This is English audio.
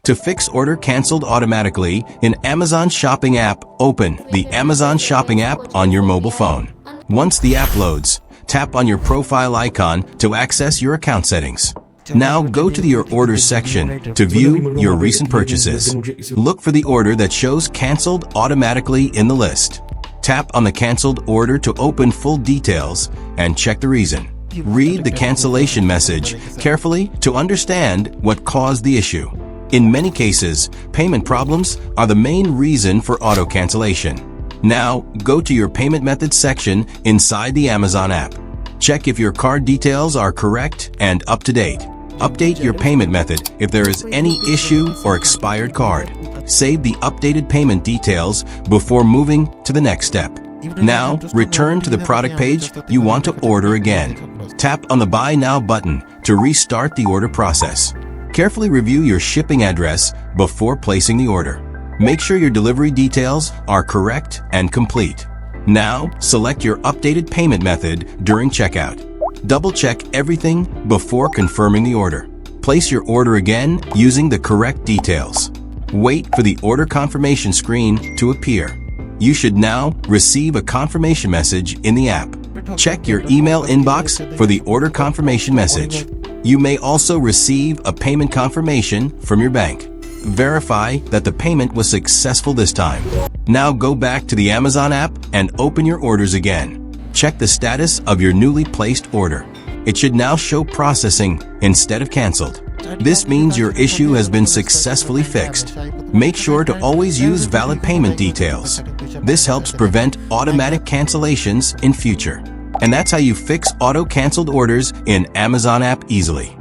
To fix order canceled automatically in Amazon Shopping app, open the Amazon Shopping app on your mobile phone. Once the app loads, tap on your profile icon to access your account settings. Now go to your orders section to view your recent purchases. Look for the order that shows canceled automatically in the list. Tap on the canceled order to open full details and check the reason. Read the cancellation message carefully to understand what caused the issue. In many cases, payment problems are the main reason for auto cancellation. Now, go to your payment methods section inside the Amazon app. Check if your card details are correct and up to date. Update your payment method if there is any issue or expired card. Save the updated payment details before moving to the next step. Now, return to the product page you want to order again. Tap on the Buy Now button to restart the order process. Carefully review your shipping address before placing the order. Make sure your delivery details are correct and complete. Now, select your updated payment method during checkout. Double-check everything before confirming the order. Place your order again using the correct details. Wait for the order confirmation screen to appear. You should now receive a confirmation message in the app. Check your email inbox for the order confirmation message. You may also receive a payment confirmation from your bank. Verify that the payment was successful this time. Now go back to the Amazon app and open your orders again. Check the status of your newly placed order. It should now show processing instead of canceled. This means your issue has been successfully fixed. Make sure to always use valid payment details. This helps prevent automatic cancellations in future. And that's how you fix auto-canceled orders in Amazon app easily.